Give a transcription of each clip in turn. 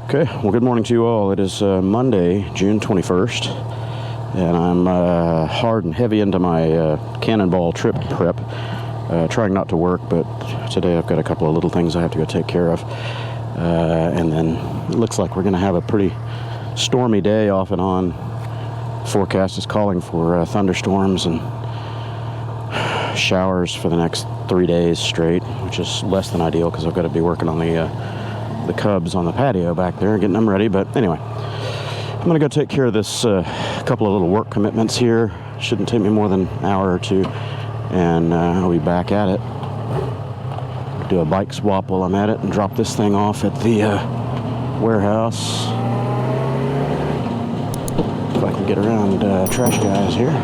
Okay, well, good morning to you all. It is Monday, June 21st, and I'm hard and heavy into my Cannonball trip prep. Trying not to work, but today I've got a couple of little things I have to go take care of. And then it looks like we're going to have a pretty stormy day off and on. Forecast is calling for thunderstorms and showers for the next 3 days straight, which is less than ideal because I've got to be working on the Cubs on the patio back there, getting them ready. But anyway, I'm going to go take care of this couple of little work commitments here. Shouldn't take me more than an hour or two, and I'll be back at it. Do a bike swap while I'm at it and drop this thing off at the warehouse. If I can get around trash guys here.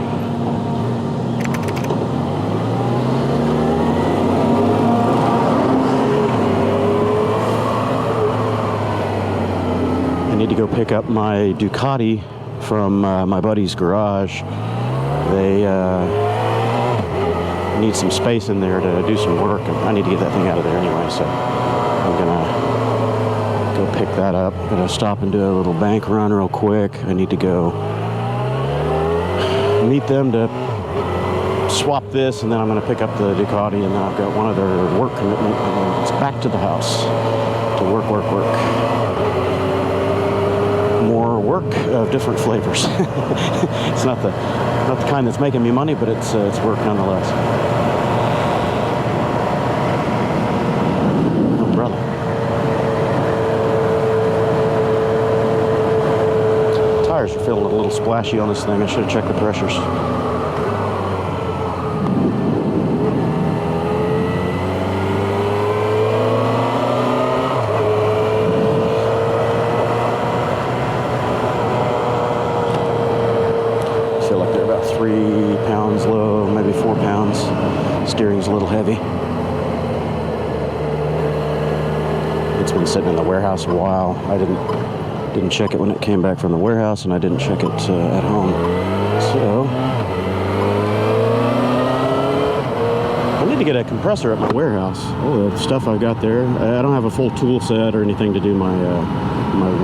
I need to go pick up my Ducati from my buddy's garage. They need some space in there to do some work, and I need to get that thing out of there anyway, so I'm gonna go pick that up. I'm gonna stop and do a little bank run real quick. I need to go meet them to swap this, and then I'm gonna pick up the Ducati, and then I've got one other work commitment, and then it's back to the house to work. More work of different flavors. It's not the kind that's making me money, but it's work nonetheless. Oh, brother. Tires are feeling a little splashy on this thing. I should have checked the pressures. Steering's a little heavy. It's been sitting in the warehouse a while. I didn't check it when it came back from the warehouse, and I didn't check it at home. So I need to get a compressor at my warehouse. All the stuff I've got there. I don't have a full tool set or anything to do my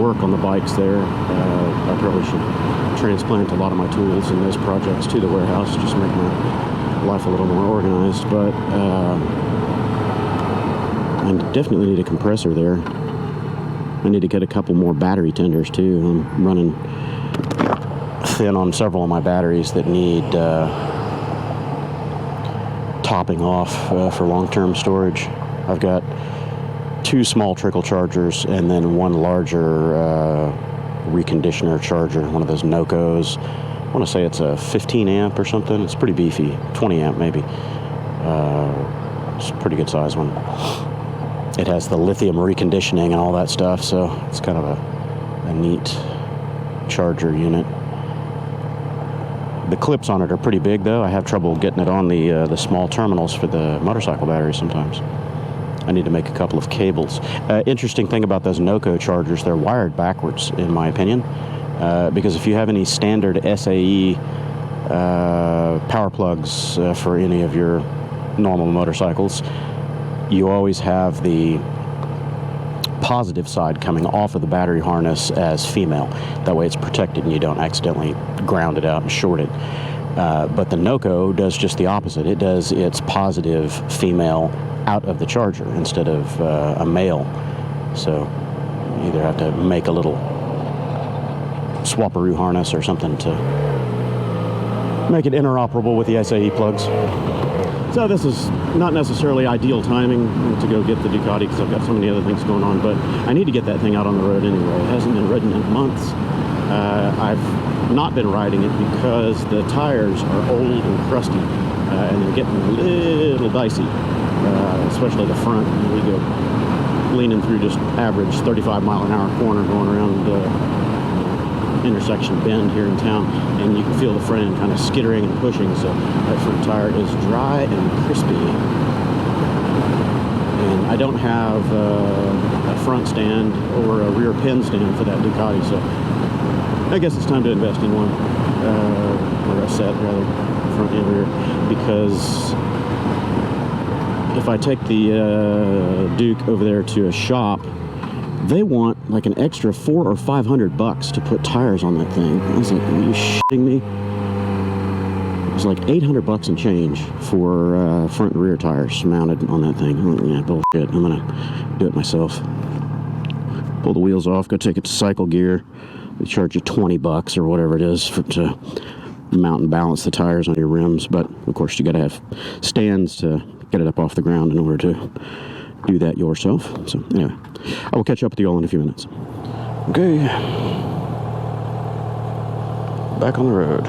work on the bikes there. I probably should transplant a lot of my tools and those projects to the warehouse, just make my life a little more organized. But I definitely need a compressor there. I need to get a couple more battery tenders too. I'm running thin on several of my batteries that need topping off for long-term storage. I've got 2 small trickle chargers and then one larger reconditioner charger, one of those Nocos. I want to say it's a 15 amp or something. It's pretty beefy, 20 amp maybe. It's a pretty good size one. It has the lithium reconditioning and all that stuff, so it's kind of a neat charger unit. The clips on it are pretty big though. I have trouble getting it on the small terminals for the motorcycle batteries sometimes. I need to make a couple of cables. Interesting thing about those Noco chargers, they're wired backwards in my opinion. Because if you have any standard SAE power plugs for any of your normal motorcycles, you always have the positive side coming off of the battery harness as female. That way it's protected and you don't accidentally ground it out and short it. But the Noco does just the opposite. It does its positive female out of the charger instead of a male. So you either have to make a little swapperoo harness or something to make it interoperable with the SAE plugs. So this is not necessarily ideal timing to go get the Ducati because I've got so many other things going on, but I need to get that thing out on the road anyway. It hasn't been ridden in months. I've not been riding it because the tires are old and crusty and they're getting a little dicey, especially the front. We go leaning through just average 35-mile-an-hour corner going around intersection bend here in town, and you can feel the front end kind of skittering and pushing, so that front tire is dry and crispy. And I don't have a front stand or a rear pin stand for that Ducati, so I guess it's time to invest in one, or a set rather, front and rear, because if I take the Duke over there to a shop, They want like an extra $400 or $500 to put tires on that thing. I was like, are you shitting me? It was like $800 and change for front and rear tires mounted on that thing. I'm like, yeah, bullshit. I'm gonna do it myself. Pull the wheels off, go take it to Cycle Gear. They charge you $20 or whatever it is to mount and balance the tires on your rims. But of course, you got to have stands to get it up off the ground in order to do that yourself. So anyway, I will catch up with you all in a few minutes. Okay, back on the road.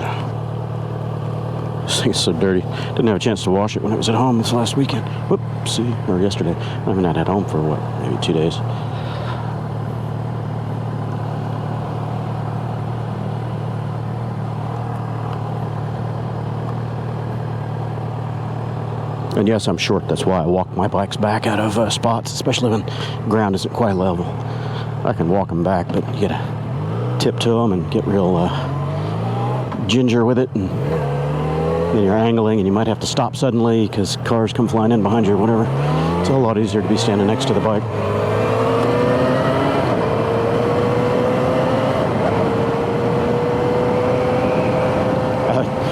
This thing's so dirty. Didn't have a chance to wash it when I was at home this last weekend. Whoopsie, or yesterday. I haven't had it at home for what, maybe 2 days. And yes, I'm short. That's why I walk my bikes back out of spots, especially when ground isn't quite level. I can walk them back, but you gotta tiptoe them and get real ginger with it, and then you're angling and you might have to stop suddenly because cars come flying in behind you or whatever. It's a lot easier to be standing next to the bike.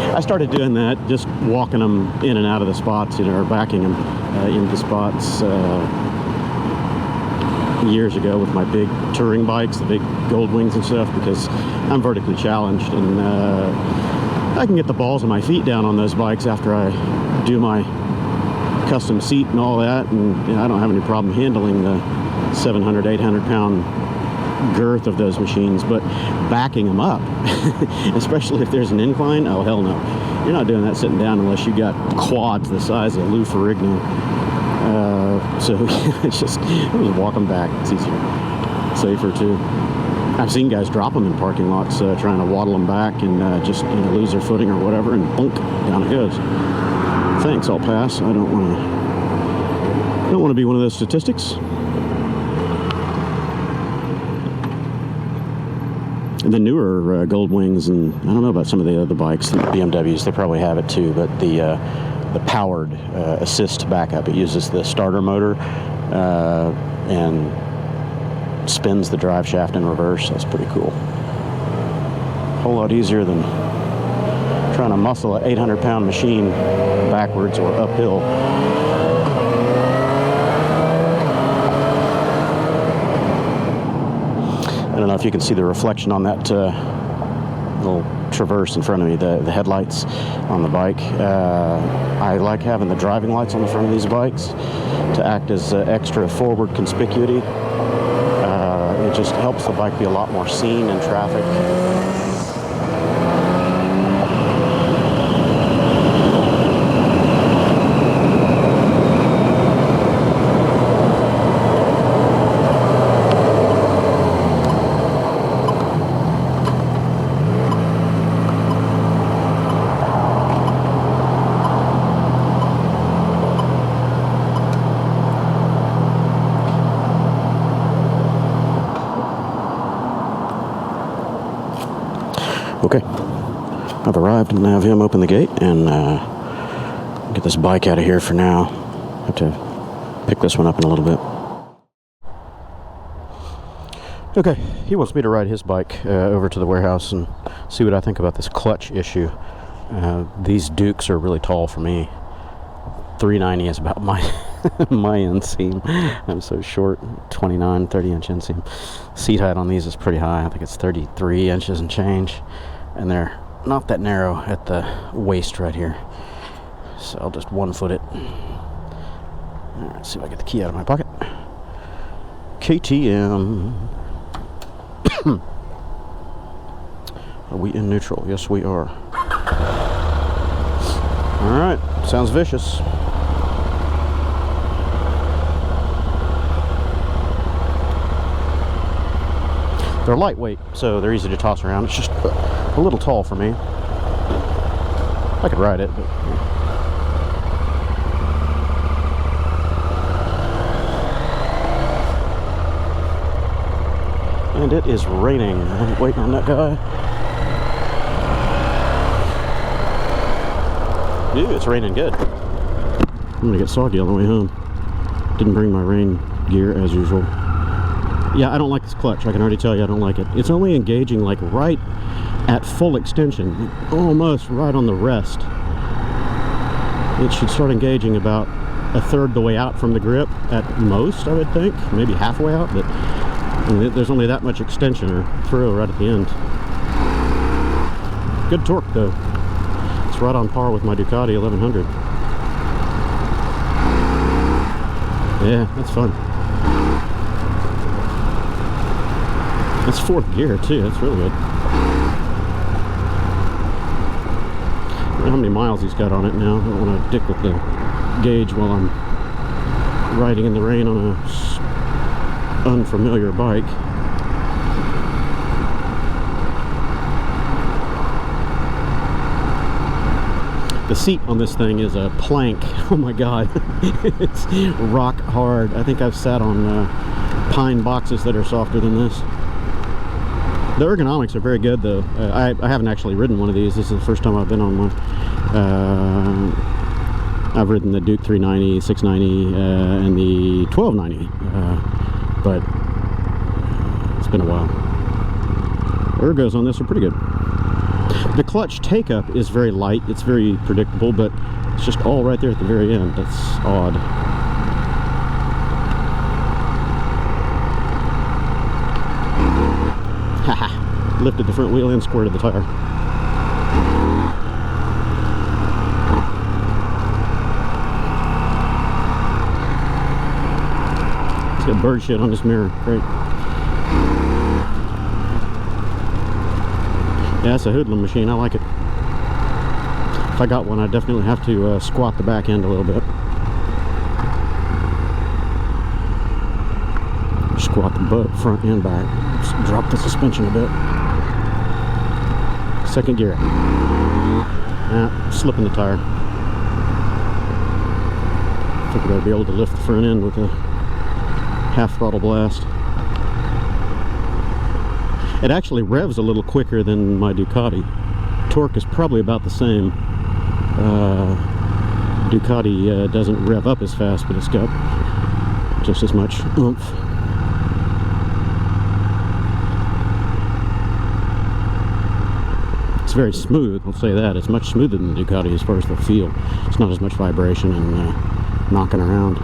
I started doing that, just walking them in and out of the spots, or backing them into spots years ago with my big touring bikes, the big Gold Wings and stuff, because I'm vertically challenged, and I can get the balls of my feet down on those bikes after I do my custom seat and all that, and I don't have any problem handling the 700, 800 pound girth of those machines. But backing them up, especially if there's an incline, oh hell no, you're not doing that sitting down unless you got quads the size of Lou Ferrigno. So it's just walk them back. It's easier, safer too. I've seen guys drop them in parking lots trying to waddle them back and just lose their footing or whatever, and boom, down it goes. Thanks, I'll pass. I don't want to be one of those statistics. The newer Gold Wings, and I don't know about some of the other bikes, the BMWs, they probably have it too, but the powered assist backup, it uses the starter motor and spins the drive shaft in reverse. That's pretty cool. A whole lot easier than trying to muscle an 800 pound machine backwards or uphill. I don't know if you can see the reflection on that little traverse in front of me, the headlights on the bike. I like having the driving lights on the front of these bikes to act as extra forward conspicuity. It just helps the bike be a lot more seen in traffic. Okay, I've arrived and have him open the gate and get this bike out of here for now. Have to pick this one up in a little bit. Okay, he wants me to ride his bike over to the warehouse and see what I think about this clutch issue. These Dukes are really tall for me. 390 is about my my inseam. I'm so short. 29, 30-inch inseam. Seat height on these is pretty high. I think it's 33 inches and change. And they're not that narrow at the waist right here. So I'll just 1-foot it. All right, see if I get the key out of my pocket. KTM. Are we in neutral? Yes, we are. All right, sounds vicious. They're lightweight, so they're easy to toss around. It's just a little tall for me. I could ride it, but... And it is raining. I'm waiting on that guy. Dude, it's raining good. I'm gonna get soggy on the way home. Didn't bring my rain gear as usual. Yeah, I don't like this clutch. I can already tell you I don't like it. It's only engaging like right at full extension, almost right on the rest. It should start engaging about a third the way out from the grip at most, I would think. Maybe halfway out, but I mean, there's only that much extension or throw right at the end. Good torque though. It's right on par with my Ducati 1100. Yeah, that's fun. It's 4th gear too, that's really good. I don't know how many miles he's got on it now. I don't want to dick with the gauge while I'm riding in the rain on a unfamiliar bike. The seat on this thing is a plank. Oh my god. It's rock hard. I think I've sat on pine boxes that are softer than this. The ergonomics are very good though. I haven't actually ridden one of these. This is the first time I've been on one. I've ridden the Duke 390, 690, and the 1290, but it's been a while. Ergos on this are pretty good. The clutch take-up is very light. It's very predictable, but it's just all right there at the very end. That's odd. Haha. Lifted the front wheel and squirted the tire. It's got bird shit on this mirror. Great. Yeah, it's a hoodlum machine. I like it. If I got one, I'd definitely have to squat the back end a little bit. Squat the butt, front and back. Just drop the suspension a bit. 2nd gear. Slipping the tire. I think I'd be able to lift the front end with a half throttle blast. It actually revs a little quicker than my Ducati. Torque is probably about the same. Ducati doesn't rev up as fast, but it's got just as much oomph. It's very smooth, I'll say that. It's much smoother than the Ducati as far as the feel. It's not as much vibration and knocking around.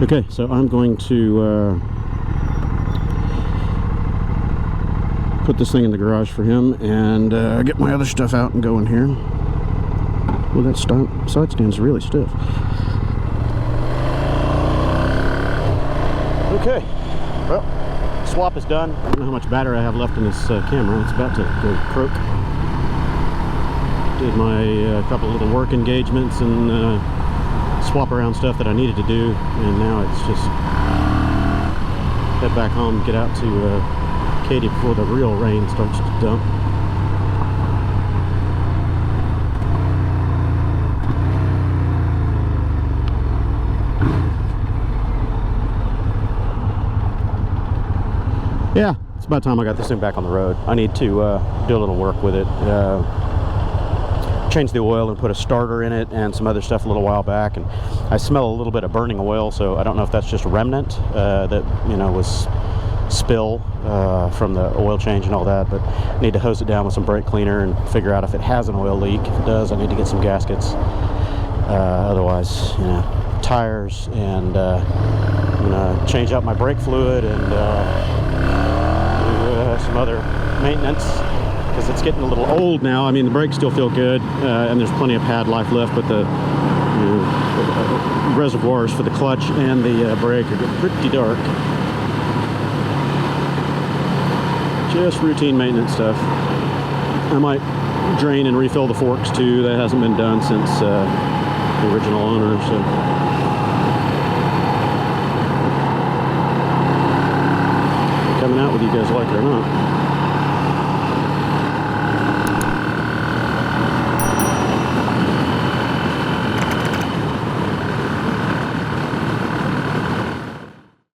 Okay, so I'm going to put this thing in the garage for him and get my other stuff out and go in here. Well, that side stand's really stiff. Okay, well, swap is done. I don't know how much battery I have left in this camera. It's about to go croak. Did my couple of little work engagements and swap around stuff that I needed to do, and now it's just head back home, get out to Katy before the real rain starts to dump. Yeah, it's about time I got this thing back on the road. I need to do a little work with it. Changed the oil and put a starter in it and some other stuff a little while back, and I smell a little bit of burning oil, so I don't know if that's just a remnant that, you know, was spill from the oil change and all that, but I need to hose it down with some brake cleaner and figure out if it has an oil leak. If it does, I need to get some gaskets. Otherwise, you know, tires, and I'm gonna change out my brake fluid and do some other maintenance, because it's getting a little old now. I mean, the brakes still feel good, and there's plenty of pad life left, but the reservoirs for the clutch and the brake are getting pretty dark. Just routine maintenance stuff. I might drain and refill the forks too. That hasn't been done since the original owner, so. Coming out with you guys, like it or not.